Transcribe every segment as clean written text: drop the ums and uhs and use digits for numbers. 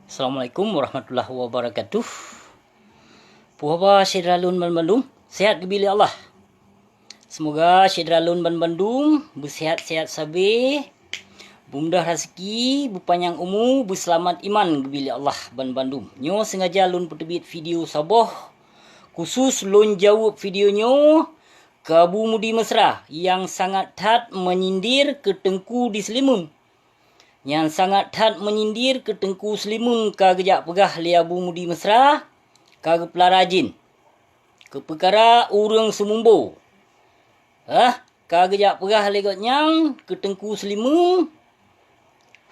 Assalamualaikum warahmatullahi wabarakatuh. Puhaba Syedralun Bandung, sehat bila Allah. Semoga Syedralun Bandung bersihat-sihat sabi, bermudah rezeki, berpanjang umur, berselamat iman bila Allah Bandung. Nyo sengaja lun peterbit video saboh khusus lun jawab videonyo ke Abu Mudi Mesra yang sangat tat menyindir ke Tengku di Selimung. Yang sangat tat menyindir ke Tengku Selimung ka gejak pegah li Abu Mudi Mesra ka pelarajin ke perkara urang semumbo. Ka gejak pegah li nyang ke Tengku Selimung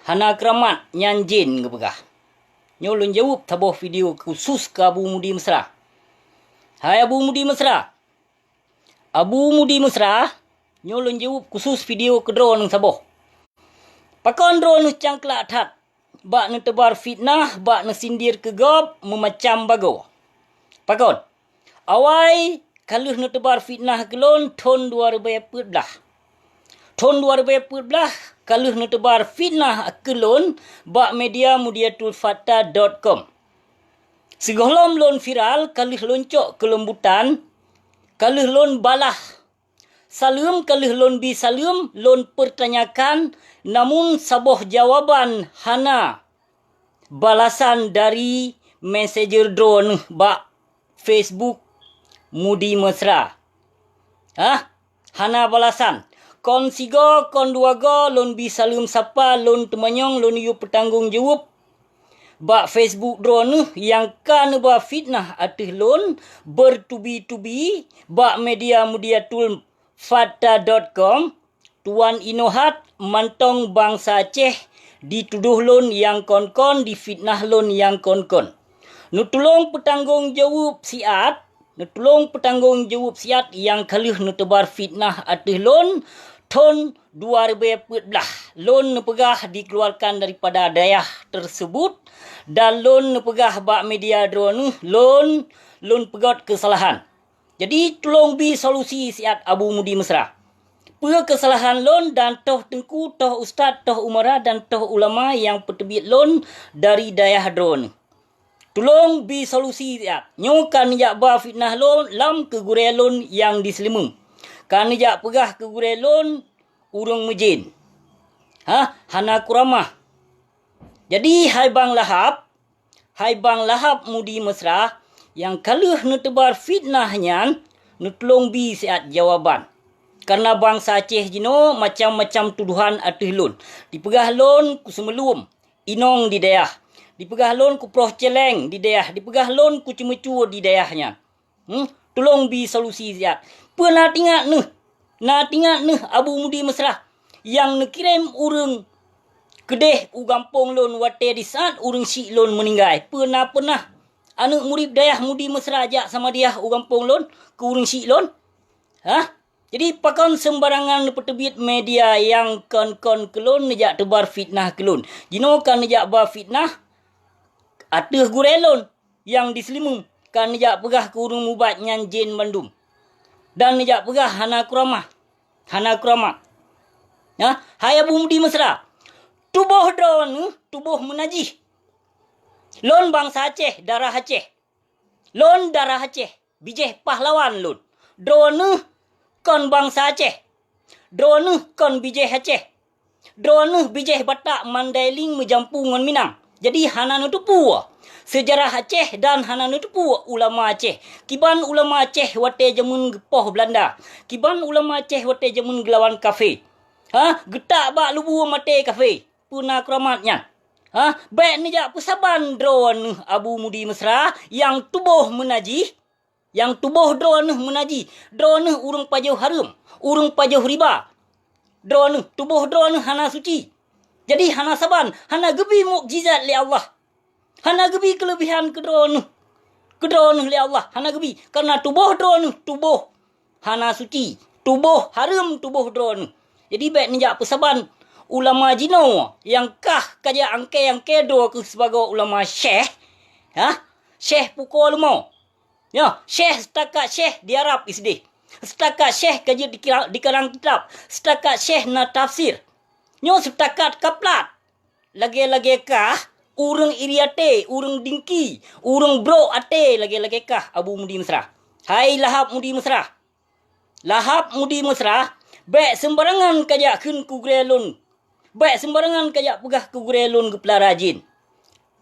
hana keramat nyanjin ke pegah. Nyo lun jawab taboh video khusus ke Abu Mudi Mesra. Hai Abu Mudi Mesra. Abu Mudi Mesra, nyo lun jawab khusus video kedro nang saboh. Pakon dro nu cangklak tat. Bak nu tebar fitnah, bak nu sindir ke gob, memacam bago. Pakon. Awai kaluh nu tebar fitnah kelon tahun 2014. Tahun 2014 kaluh nu tebar fitnah kelon bak media mudiatulfata.com. Segolom lon viral kaluh loncok kelembutan, kaluh lon balah salam kaluh lon bi salam lon pertanyakan namun saboh jawaban hana balasan dari messenger drone bak Facebook Mudi Mesra. Hana balasan. Kon sigo, kon duago, lon bi salam sapa, lon temanyong, lon yu petanggung jawab. Bak Facebook drone yang kan ba fitnah atih lon bertubi-tubi bak media mudiatul fata.com. Tuan Inohat mantong bangsa Aceh dituduh lon yang kon-kon, difitnah lon yang kon-kon. Nutulong petanggung jawab siat, yang kaluh nutebar fitnah atih lon tahun 2014. Lon nepegah dikeluarkan daripada daerah tersebut dan lon nepegah bak media drone lon pegot kesalahan. Jadi tolong bi solusi siat Abu Mudi Mesra. Kesalahan lon dan toh tengku, toh ustaz, toh umara dan toh ulama yang peterbit lon dari daerah drone. Tolong bi solusi siat. Nyokan jak ba fitnah lon lam ke gurelon yang di Selimung. Kan jak pegah ke gurelon urang mejin. Hana kuramah. Jadi hai bang Lahap Mudi Mesra yang kaluh nu tebar fitnahnya nu tolong bi siat jawaban. Karena bangsa Aceh jino macam-macam tuduhan atih lon. Dipegah lon ku semelum inong di daerah. Dipegah lon ku proh celeng di daerah. Dipegah lon ku cemecu di daerahnya. Tolong bi solusi siat. Pernah tinggal neh Abu Mudi Mesra yang nekirim urang kedeh u gampong lon wate di saat urang si lon meninggal. Pernah anak murid daerah Mudi Mesra ajak sama dia u gampong lon ke urang si lon. Jadi pakon sembarangan peterbit media yang kon-kon kelon nejak tebar fitnah kelon. Jino kan nejak bar fitnah ateh gurelon yang di Selimung. Kan nejak pegah ke urang mubat nyanjin Bandung. Dan nejak pegah hana kuramah. Hai Abu Mudi Mesra. Tubuh drone, tubuh menajih. Lon bangsa Aceh, darah Aceh. Lon darah Aceh, bijih pahlawan lon. Drone kon bangsa Aceh. Drone kon bijih Aceh. Drone bijih Batak Mandailing menjampu ngon Minang. Jadi hana nutupu sejarah Aceh dan hana nutupu ulama Aceh. Kiban ulama Aceh wate jamun gepoh Belanda. Kiban ulama Aceh wate jamun gelawan kafe. Getak bak lubu mate kafe. Puna keramatnya. Baik ni jak pesaban drone Abu Mudi Mesra yang tubuh menajih. Yang tubuh drone menajih. Drone urang pajau haram. Urang pajau riba. Drone, tubuh drone hana suci. Jadi hana saban. Hana gebi mukjizat li Allah. Hana gebi kelebihan ke drone. Ke drone li Allah. Hana gebi. Karena tubuh drone, tubuh hana suci. Tubuh haram, tubuh drone. Jadi baik nijak pesaban ulama jino yang kah kaja angke yang kedo ke sebagai ulama syekh. Syekh pukul mo. Syekh setakat syekh di Arab isdih. Setakat syekh kaji di karang kitab. Setakat syekh na tafsir. Nyo setakat kaplat. Lagi-lagi kah urang iriate, urang dingki, urang bro ate lagi-lagi kah Abu Mudi Mesra. Hai Lahap Mudi Mesra. Lahap Mudi Mesra, baik sembarangan kajak kun ku grelun. Baik sembarangan kajak pegah ku grelun ke pelarajin.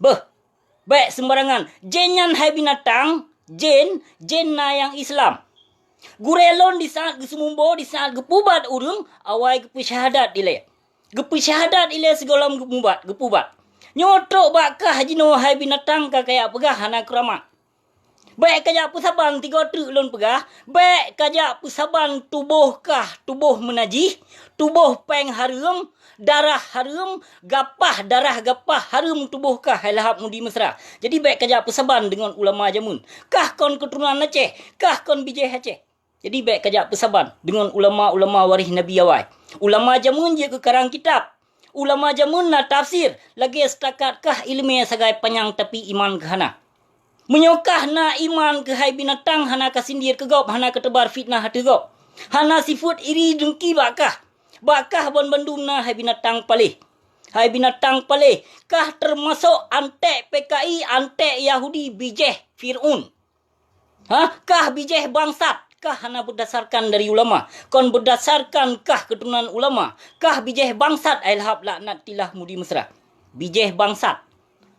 Baik sembarangan. Jenyan hai binatang, jen na yang Islam. Gurelon di saat gesumumbo, di saat gepubat urung, awai gepu syahadat ile. Gepu syahadat ile segolam gepubat. Nyotrok bakah jino hai binatang ka kaya pegah hana keramat. Baik kajak pusaban 3 truk lon pegah, baik kajak pusaban tubuh menajih, tubuh peng harum, darah harum, darah gapah harum tubuh hai Lahap Mudi Mesra. Jadi baik kajak pusaban dengan ulama jamun. Kah kon keturunan Aceh, kah kon bijih Aceh. Jadi baik kajak pusaban dengan ulama-ulama waris Nabi awai. Ulama jamun je ke karang kitab. Ulama jamun na tafsir, lagi setakat kah ilmu sagai panyang tapi iman ke hana. Menyokah na iman ke hai binatang hana kasindir ke gop, hana ketebar fitnah hati gop. Hana sifat iri dengki bakah. Bakah bon bandum na hai binatang palih. Hai binatang palih. Kah termasuk antek PKI, antek Yahudi bijeh Fir'un. Kah bijeh bangsat. Kah hana berdasarkan dari ulama. Kon berdasarkan kah keturunan ulama. Kah bijeh bangsat. Ai Lahap laknat tilah Mudi Mesra. Bijeh bangsat.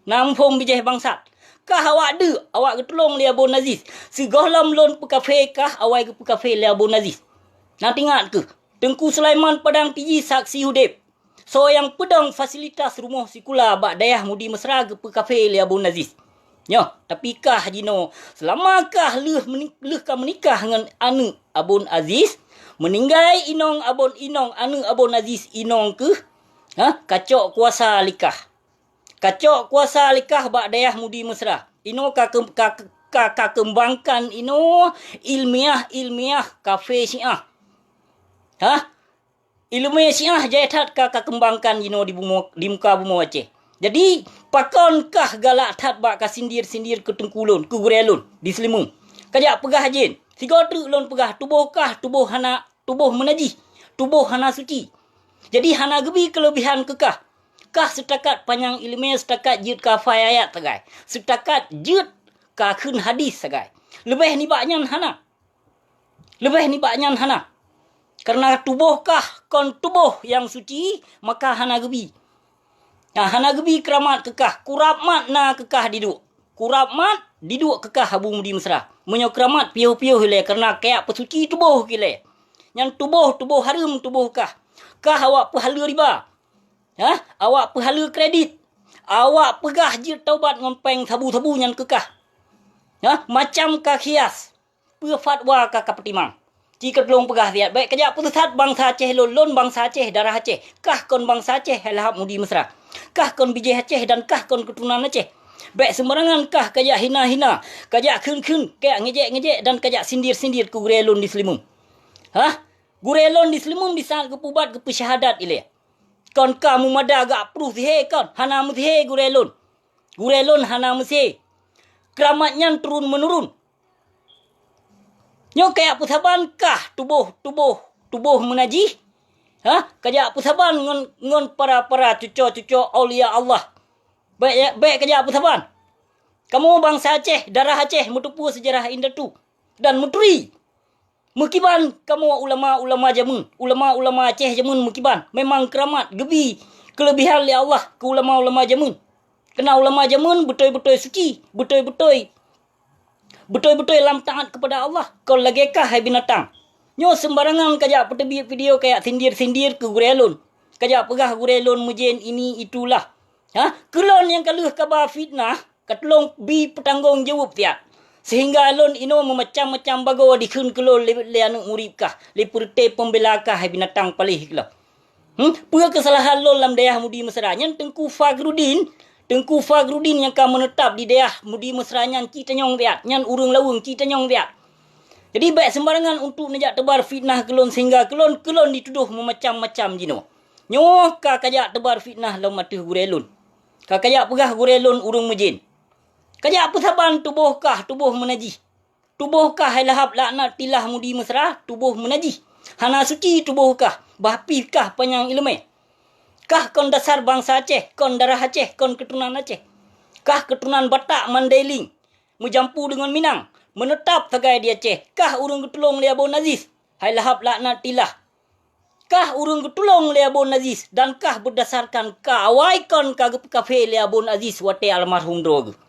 Nampung bijeh bangsat. Kah awak getolong li Abun Aziz. Segolam lon pekafe kah awai ke pekafe li Abun Aziz. Nanti ingat ke? Tengku Sulaiman Padang Tiji saksi hudib. So yang pedang fasilitas rumah sikula bak dayah Mudi Mesra ke pekafe li Abun Aziz. Nyo, tapi kah jino selamakah leh kah menikah dengan anu Abun Aziz? Meninggai inong Abun inong anu Abun Aziz inong ke? Kacok kuasa likah. Kacok kuasa likah bak dayah Mudi Mesra. Ino ka kembangkan ino ilmiah kafe Syiah. Ilmiah Syiah jaya ka kembangkan ino di muka bumi Aceh. Jadi pakonkah galak tat bak ka sindir ke tengkulun, ke gurelun di Selimung. Kajak pegah jin. 3 truk lon pegah tubuh menajih, tubuh hana suci. Jadi hana gebi kelebihan kekah. Kah setakat panjang ilmiah, setakat jid kafai ayat sagai. Setakat jid kakun hadis sagai. Lebih ni baknyan hana. Karena tubuh kon tubuh yang suci, maka hana gebi. Hana gebi keramat kekah. Kuramat na kekah diduk. Kuramat diduk kekah Abu Mudi Mesra. Menyo keramat piuh-piuh le karena kayak pesuci tubuh kile. Yang tubuh harum tubuh kah. Kah awak pahala riba. Awak pahala kredit. Awak pegah je taubat ngompeng sabu-sabu yang kekah. Macam kah hias. Fatwa kah kapetimang. Jika telung pegah lihat. Baik kejap putusat bangsa Aceh lon bangsa Aceh darah Aceh. Kah kon bangsa Aceh Lahap Mudi Mesra. Kah kon bijih Aceh dan kah kon keturunan Aceh. Baik sembarangan kah kajak hina-hina. Kajak kun-kun. Kayak ngejek-ngejek dan kajak sindir-sindir ke gurelon di Selimung. Gurelon di Selimung di saat kepubat ke pesyahadat ile. Kon kamu mada agak proof he kon. Hana mesti gurelon. Gurelon hana mesti. Keramatnya turun menurun. Nyo kayak pusaban kah tubuh menajih. Kajak pusaban ngon para cucu aulia Allah. Baik kajak pusaban. Kamu bangsa Aceh, darah Aceh, mutupu sejarah indah tu. Dan muturi. Mukiban kamu ulama jamun, ulama Aceh jamun mukiban. Memang keramat gebi kelebihan li Allah ke ulama jamun. Kena ulama jamun betul-betul suci, betul-betul lam taat kepada Allah. Kau lagi kah hai binatang. Nyo sembarangan kajak pertebik video kayak sindir-sindir ke gurelon. Kajak pegah gurelon mujen ini itulah. Kelon yang kaluh kabar fitnah, katulong bi petanggung jawab tiap. Sehingga alon ino memacam-macam bago dikun kelon le anu muribkah, le purte pembelakah hai binatang palih kela. Pua kesalahan lon lam dayah Mudi Mesra nyan Tengku Fagrudin yang ka menetap di dayah Mudi Mesra nyan kita nyong tiat, nyan urung lawung kita nyong tiat. Jadi baik sembarangan untuk nejak tebar fitnah kelon sehingga kelon dituduh memacam-macam jino. Nyoh ka kajak tebar fitnah lam matuh gurelon. Ka kajak pegah gurelon urung mujin. Kajak pusaban tubuh menajih. Tubuh kah hai Lahap laknat tilah Mudi Mesra, tubuh menajih. Hana suci tubuh kah, bahpi kah panjang ilmu. Kah kon dasar bangsa Aceh, kon darah Aceh, kon keturunan Aceh. Kah keturunan Batak Mandailing menjampu dengan Minang, menetap tagai di Aceh. Kah urang ketulung li Abon Aziz? Hai lahap laknatillah. Kah urang ketulung li Abon Aziz? Dan kah berdasarkan kaawaikan kafe li Abon Aziz wate almarhum drog.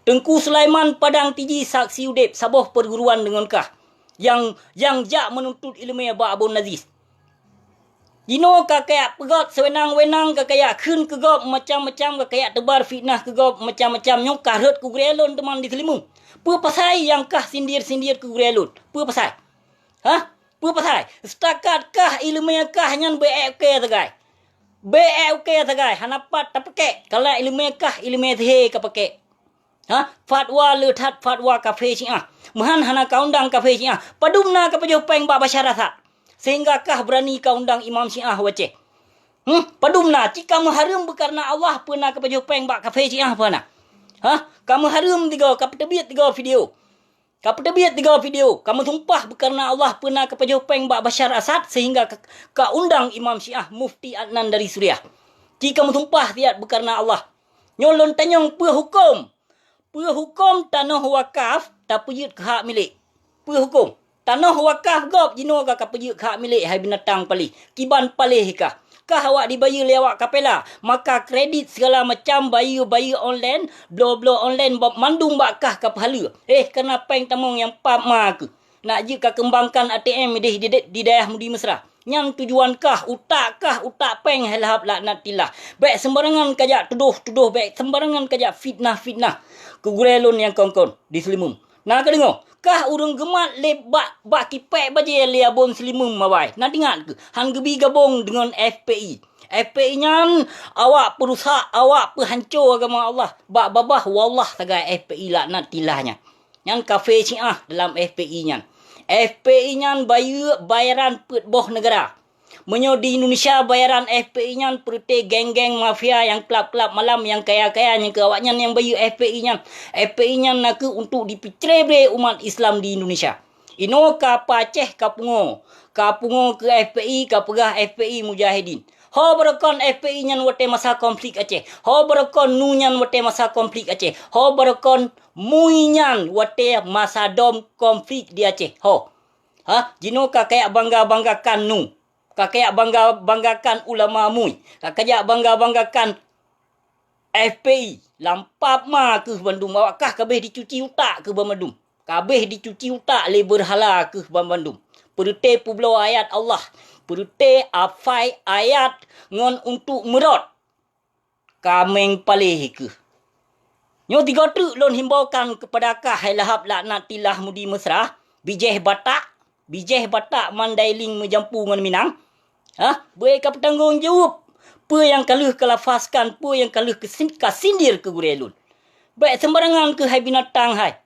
Tengku Sulaiman Padang Tiji saksi udip saboh perguruan dengan kah yang jak menuntut ilmu ba Abon Aziz. Dino kakak pegot sewenang-wenang kakak khun kegop macam-macam kakak tebar fitnah kegop macam-macam nyok karut ku grelon teman di Selimung. Pu pasai yang kah sindir-sindir ku grelon. Pu pasai. Ha? Pu pasai. Setakat kah ilmu yang kah nyan BFK tagai. BFK tagai hanapat tapake. Kalau ilmu yang kah ilmu the ka pake. Ha? Fatwa letat fatwa kafe sia. Mahan hana kaundang kafe sia. Padumna ka pejopeng ba masyarakat. Sehingga kah berani kau undang Imam Syiah waceh. Padumna, jika kamu harum karena Allah pernah kepejupeng bak kafe Syiah pernah. Ha? Kamu harum tiga, kamu terbit tiga video. Kamu terbit tiga video. Kamu tumpah karena Allah pernah kepejupeng bak Bashar Assad sehingga kau undang Imam Syiah Mufti Adnan dari Suriah. Jika kamu tumpah tiad karena Allah. Nyolon tanyong hukum. Hukum tanah wakaf tapi yut hak milik. Hukum. Tanah wakaf gop jino ka kapejuk hak milik hai binatang pali. Kiban palih kah? Kah awak dibayar lewat kapela? Maka kredit segala macam bayar online, blo online bab mandung bakah ka pahala. Kena peng tamong yang pama ke. Nak je ka kembangkan ATM di daerah Mudi Mesra. Yang tujuan kah utak peng halahap laknatillah. Baik sembarangan kajak tuduh baik sembarangan kajak fitnah. Kegurelon yang kongkon di Selimum. Nak dengar? Kah urang gemat le bak kipek baje le Abon Selimum mawai. Nak dengar ke? Han gebi gabung dengan FPI. FPI nyan awak perusak, awak pehancur agama Allah. Bak babah wallah tagai FPI laknatilahnya. Nyan kafe Syiah dalam FPI nyan. FPI nyan bayaran pet boh negara. Menyo di Indonesia bayaran FPI nyan perute geng-geng mafia yang klub-klub malam yang kaya-kaya yang ke awaknya yang bayar FPI nyan. FPI nyan nak untuk dipicrebre umat Islam di Indonesia. Ino ka Aceh kapungo ke FPI ka pegah FPI Mujahidin. Ho berakon FPI nyan wate masa konflik Aceh. Ho berakon nu nyan wate masa konflik Aceh. Ho berakon mui nyan wate masa dom konflik di Aceh. Ho. Ha, jino ka kayak bangga-banggakan nu. Kakak banggakan ulama mui. Kakak banggakan FPI. Lampap ma ke Bandung. Awakkah kabeh dicuci utak ke Bandung? Kabeh dicuci utak le berhala ke Bandung. Perute publo ayat Allah. Perute afai ayat ngon untuk merot. Kameng palih ke. Nyo tiga tu lon himbaukan kepada kah lahap laknatillah Mudi Mesra. Bijeh Batak Mandailing menjampu dengan Minang. Ha? Mereka bertanggungjawab. Apa yang kaluh kelafazkan, apa yang kaluh kasindir ke gurelun. Baik sembarangan ke hai binatang hai.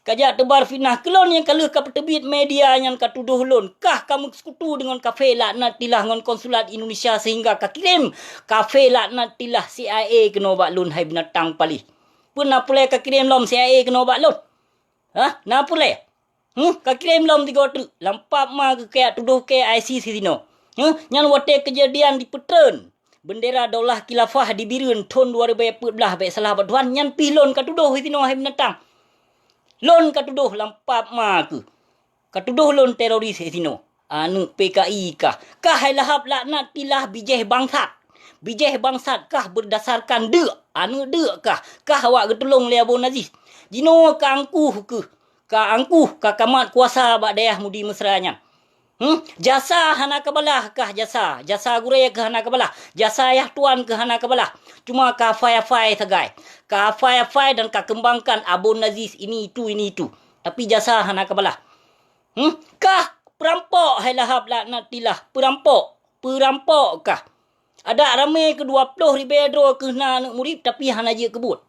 Kajak tebar fitnah kelon yang kaluh ka terbit media yang katuduh lon. Kah kamu sekutu dengan kafe laknatillah dengan konsulat Indonesia sehingga ka kirim kafe laknatillah CIA kena bak lon hai binatang palih. Pernah pulai ka kirim lom CIA kena bak lon. Ha? Na pulai? Ka kirim lom tiga tu. Lampap ma ke kaya tuduh ke ICC sino. Nyan wate kejadian di Petren. Bendera Daulah Khilafah di Birun tahun 2014 baik salah batuan nyan pilon katuduh sino hai binatang. Lon katuduh lampap ma ke. Katuduh lon teroris sino. Anu PKI kah? Kah hai lahap laknatillah bijeh bangsat kah berdasarkan dek. Anu dek kah? Kah awak getulung le Abon Aziz. Jino ka angkuh ke. Ka kamat kuasa bak daerah Mudi Mesra nyan. Jasa hana kabalah kah jasa guraya ke hana kabalah, jasa ayah tuan ke hana kabalah. Cuma ka fai tagai, ka fai dan ka kembangkan Abon Aziz ini itu. Tapi jasa hana kabalah. Kah perampok hai lahap laknatillah, perampok kah? Ada ramai ke 20 ribu ke nak murid tapi hana je kebut.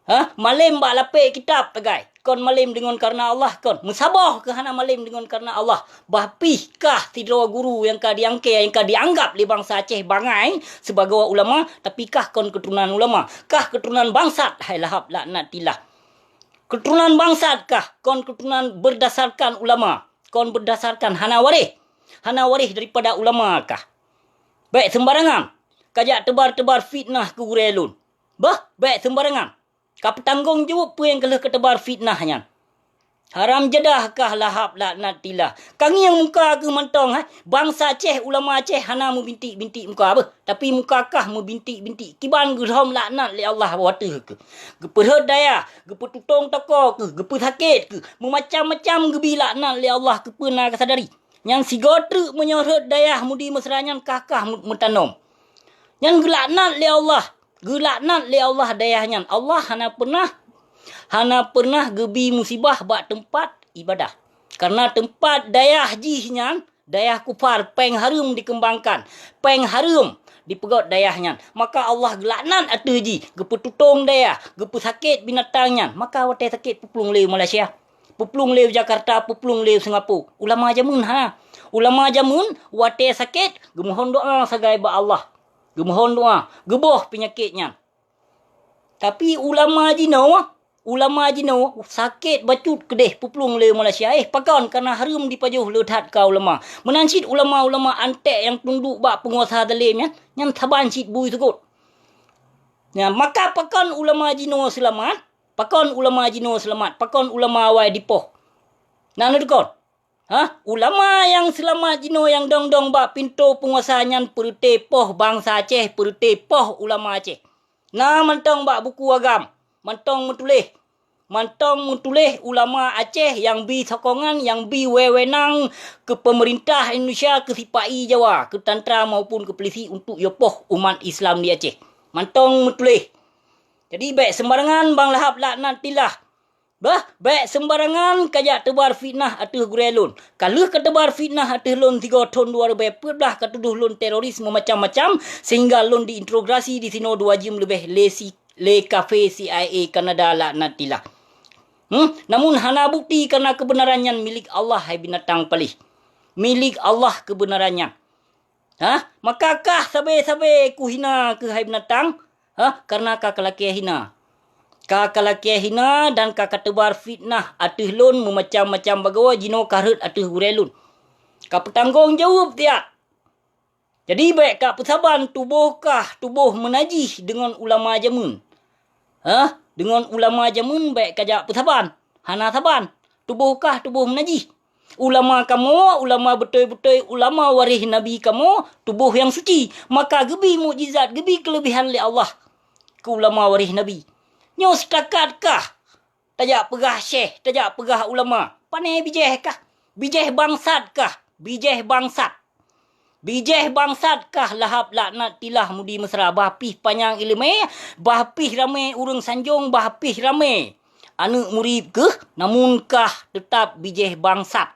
Ha? Malim bak lapik kitab tagai. Kon malim dengan karena Allah kon. Musabah ke hana malim dengan karena Allah. Bapih kah tidra guru yang ka diangke yang ka dianggap li bangsa Aceh bangai sebagai ulama tapi kah kon keturunan ulama? Kah keturunan bangsat hai lahap laknatillah. Keturunan bangsat kah kon keturunan berdasarkan ulama? Kon berdasarkan hana warih daripada ulama kah? Baik sembarangan. Kajak tebar fitnah ke gurelun. baik sembarangan. Kau bertanggung jawab apa yang kelah ketebar fitnahnya. Haram jedah kah lahap laknat tilah. Kang yang muka ke mentong bangsa Aceh ulama Aceh hana mu bintik-bintik muka apa. Tapi muka kah mu bintik-bintik. Kiban geram laknat li Allah wata ke. Geperhad daya, gepertutong toko ke, geper sakit ke. Memacam-macam gebi laknat li Allah ke pernah kesadari. Yang si gotruk menyorot daya mudi mesranyan kakah mutanom. Yang gelaknat li Allah. Gelaknat li Allah dayahnya. Allah hana pernah gebi musibah bak tempat ibadah. Karena tempat dayah jihnya, dayah kufar, peng harum dikembangkan. Peng harum dipegot dayahnya. Maka Allah gelaknat atu ji. Gepetutong dayah, sakit binatangnya. Maka wate sakit puplung lew Malaysia. Puplung lew Jakarta, puplung lew Singapura. Ulama jamun Ulama jamun wate sakit, gemohon doa sagai ba Allah. Gemohon doa, geboh penyakitnya. Tapi ulama jino sakit bacut kedeh puplung le Malaysia pakon karena harum dipajuh leuthat ka ulama. Menansit ulama-ulama antek yang tunduk bak penguasa zalim yang taban sit bui tegut. Ya, maka pakon ulama jino selamat, pakon ulama awai dipoh. Nanu dekon. Ulama yang selamat jino yang dong-dong bak pintu penguasa nyan perute poh bangsa Aceh, perute poh ulama Aceh. Nah mentong bak buku agam. Mantong mentulih ulama Aceh yang bi sokongan, yang bi wewenang ke pemerintah Indonesia, ke sipai Jawa, ke tentera maupun ke polisi untuk yopoh umat Islam di Aceh. Mantong mentulih. Jadi baik sembarangan bang lahap laknat tilah. Baik sembarangan kajak tebar fitnah atuh gurelun. Kalau ketebar fitnah atuh lon 3 tahun 2014 katuduh lon terorisme macam-macam sehingga lon diintrogasi di sino 2 jam lebih le kafe CIA Kanada laknat tilah. Namun hana bukti karena kebenarannya milik Allah hai binatang palih. Milik Allah kebenarannya. Maka kah sabe-sabe ku hina ke hai binatang? Karena kah kelaki hina. Kakalakia hina dan kakatebar fitnah atuh lon memacam-macam bagawa jino karut atuh gurelun. Kak bertanggung jawab tiap. Jadi baik kak persaban tubuh menajih dengan ulama jamun. Dengan ulama jamun baik kajak persaban. Hana saban. Tubuh menajih. Ulama kamu, ulama betul-betul ulama waris Nabi kamu, tubuh yang suci. Maka gebi mukjizat, gebi kelebihan li Allah ke ulama waris Nabi. Nyo setakat kah? Tajak pegah syekh, tajak pegah ulama. Panai bijeh kah? Bijeh bangsat kah? Bijeh bangsat kah lahap laknat tilah mudi mesra. Bahpih panjang ilmu, bahpih ramai urang sanjung, bahpih ramai anak murid kah? Namun kah tetap bijeh bangsat.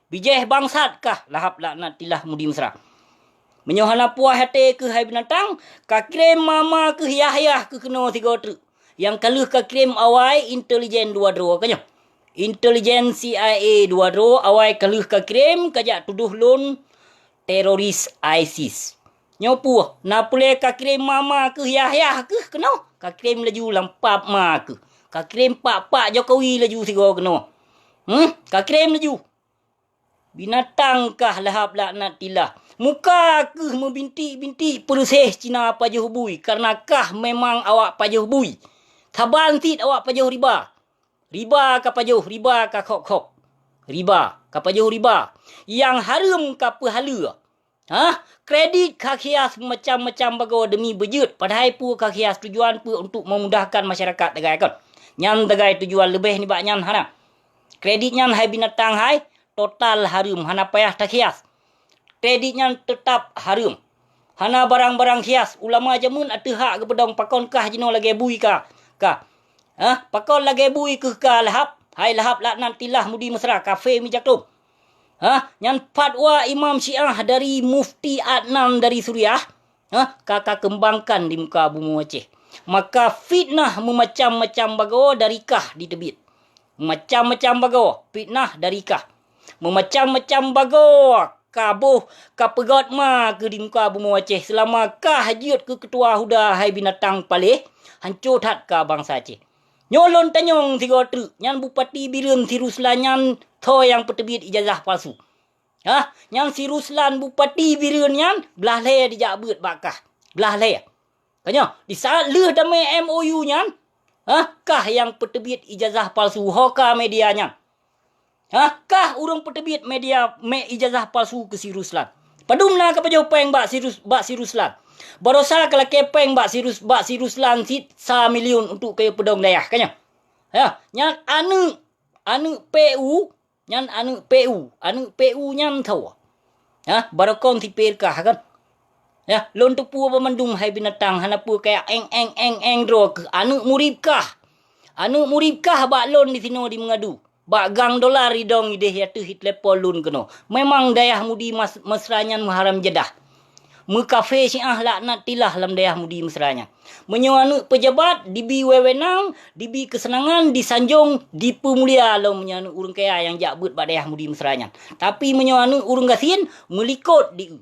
Bijeh bangsat kah lahap laknat tilah mudi mesra. Menyohana puah hati ke hai binatang, kakirim mama ke yah ke kena 3 truk. Yang kaluh ka kirim awai intelijen 2 kanyo. Intelijen CIA 2 awai kaluh ka kirim kajak tuduh lon teroris ISIS. Nyopu na pule ka kirim mama ke yah ke keno. Ka kirim laju lampap ma ke. Ka kirim pak Jokowi laju sigo keno. Ka kirim laju. Binatang kah lahap laknat tilah. Muka ke membintik-bintik persih Cina pajuh bui. Karena kah memang awak pajuh bui. Taban tit awak pajuh riba. Riba ka pajuh, riba ka khok. Riba ka pajuh riba. Yang harum ka pahala. Kredit ka khias macam-macam bagawa demi bejut. Padahal pu ka khias tujuan pu untuk memudahkan masyarakat tegai kan. Nyan tegai tujuan lebih ni bak nyan hana. Kredit nyan hai binatang hai total harum hana payah tak khias. Kredit nyan tetap harum. Hana barang-barang khias. Ulama jamun atuh hak ke pedong pakon kah jino lagi bui ka. Pakon lagi bui ke lahap. Hai lahap laknat tilah mudi mesra kafe mi jaktum. Yang fatwa Imam Syiah dari Mufti Adnan dari Suriah. Kakak kembangkan di muka bumi Aceh. Maka fitnah memacam-macam bagawa dari kah ditebit. Macam-macam bagawa fitnah dari kah. Memacam-macam bagawa kabuh kapegot ma ke di muka bumi Aceh. Selama kah hajiat ke ketua huda hai binatang palih. Hancur tak ka bangsa Aceh. Nyolon tanyong 3 truk. Nyan Bupati Biren si Ruslan nyan tho yang petebit ijazah palsu. Nyan si Ruslan Bupati Biren nyan belah le dijak beut bakah. Belah le. Kanya, di saat leh damai MOU nya, kah yang peterbit ijazah palsu hoka medianya? Kah urang peterbit media ijazah palsu ke si Ruslan? Padumna ka pajau peng bak si Ruslan. Barosa kalau kepeng bak si Ruslan sit 1 million untuk kaya pedong dayah kanya. Ya, nyan anu PU, anu PU nyan tahu. Barakon tipir kah kan? Ya, lon tu pu pemandum hai binatang hana pu kaya eng dro anu murib kah? Anu murib kah bak lon di sino di mengadu. Bak gang dolar idong ide yatu hit lepol lun keno. Memang dayah mudi mesranyan muharam jedah. Kafe syiah laknat tilah lam dayah mudi mesranya. Menyuanu pejabat dibi wewenang, dibi kesenangan, disanjung, dipemulia lau menyuanu urang kaya yang jakbut bak dayah mudi mesranya. Tapi menyuanu urang gasin melikot di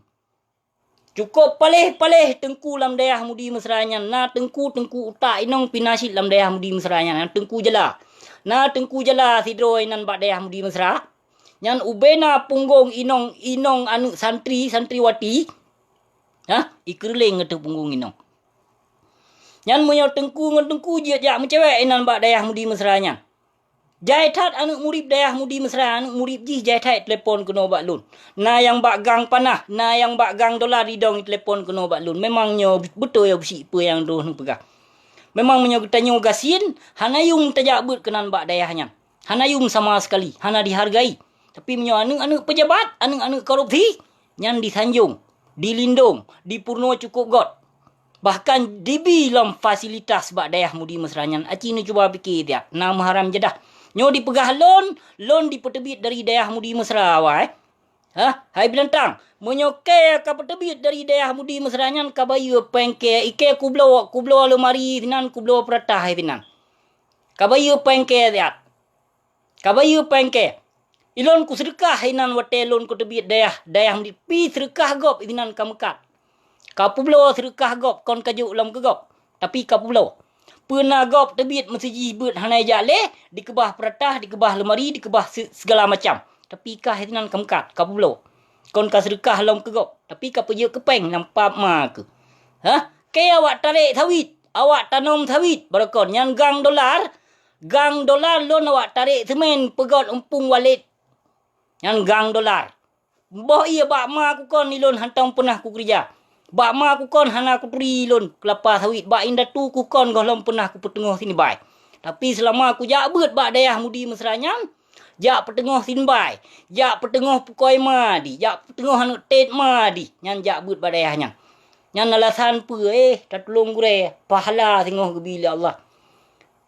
cukup paleh tengku lam dayah mudi mesranya. Na tengku utak inong pinasit lam dayah mudi mesranya. Tengku jela. Na tengku jela sidroi nan bak dayah mudi mesra. Nyan ubena punggung inong anu santriwati. Ikerling ngetu punggung inong. Nyan menyo tengku je mencewek inan bak dayah mudi mesranya. Jaitat anu murib dayah mudi mesra anu murib jih jaitat telepon kena bak lun. Na yang bak gang panah, na yang bak gang dolar didong telepon kena bak lun. Memangnya betul ya besi apa yang doh nu pegang. Memang menyo tanya gasin, hanayung tajabut kenan bak dayahnya. Hanayung sama sekali, hana dihargai. Tapi menyo anu pejabat, anu korupsi, nyan disanjung, dilindung, dipurno cukup got. Bahkan dibi lam fasilitas bak dayah mudi mesranyan. Aci ni cuba fikir dia. Nama haram jedah. Nyo dipegah lon dipertebit dari dayah mudi mesra awak Hai binatang. Menyo ke ka pertebit dari dayah mudi mesranyan ka bayu pengke ike kublo lemari tinan kublo peratah hai tinan. Ka bayu pengke dia. Ka bayu pengke. Ilon ku sedekah hinan watelon ku tebit dayah mudi pi sedekah gop tinan ka mekat. Kapublo sedekah gop kon kajuk lam ke gop. Tapi kapublo. Pernah gop tebit mesiji bet hanai jale, dikebah peratah, dikebah lemari, dikebah segala macam. Tapi kah hitinan kemkat, kapublo. Kon ka sedekah lam ke gop. Tapi ka peje kepeng nampak ma ke. Kaya awak tarik sawit, awak tanam sawit. Barakon yang gang dolar lon awak tarik semen pegot empung walid. Yang gang dolar. Boh iya bak ma aku kon ilon hantam pernah ku kerja. Bak ma ku kon hana ku teri lon kelapa sawit. Bak indah tu ku kon golom pernah ku petengah sini bai. Tapi selama aku jak bet bak dayah mudi mesranyan, jak petengah sini bai. Jak petengah pukoi madi. Jak petengah anu tet madi. Nyan jak bet bak dayahnya. Nyan alasan pe tak tolong gure pahala tengah bila Allah.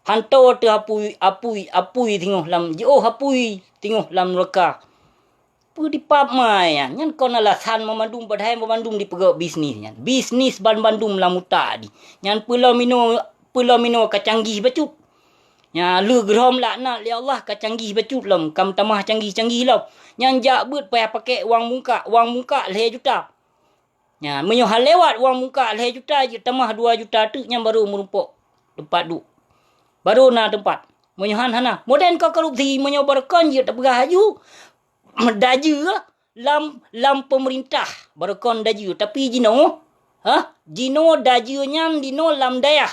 Hanto tu apui tengah lam hapui tengah lam neraka. Pu di pap maya nyan kon alasan memandum padahal memandum di pegawai bisnisnya. Bisnis bandum lamuta di. Nyan pulau mino kacanggih bacut. Nya lu gerom laknat ya Allah kacanggih bacut lam kam tamah canggih lam. Nyan jak bet payah pakai wang muka 2 juta. Nya menyo hal lewat wang muka 2 juta je tamah 2 juta tu nyan baru merumpok tempat duk. Baru na tempat. Menyo hana. Moden kau korupsi menyo berkon je tak pegah haju. Daju lam pemerintah berkon daju tapi jino daju nyan dino lam dayah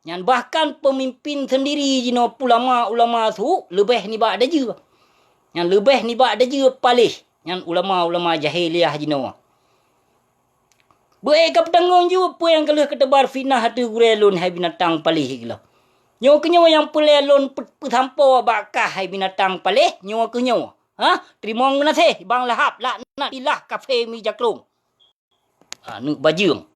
nyan bahkan pemimpin sendiri jino ulama tu lebih ni bak daju nyan lebih ni bak daju palih nyan ulama jahiliah jino baik ka petanggung ju apa yang keleh ketebar fitnah hatu gurelun hai binatang palih gila nyo kenyo yang pelelon petampo bakah hai binatang palih nyo kenyo terima kasih bang lahap laknat ilah kafe mi jaklung. Nuk bajung.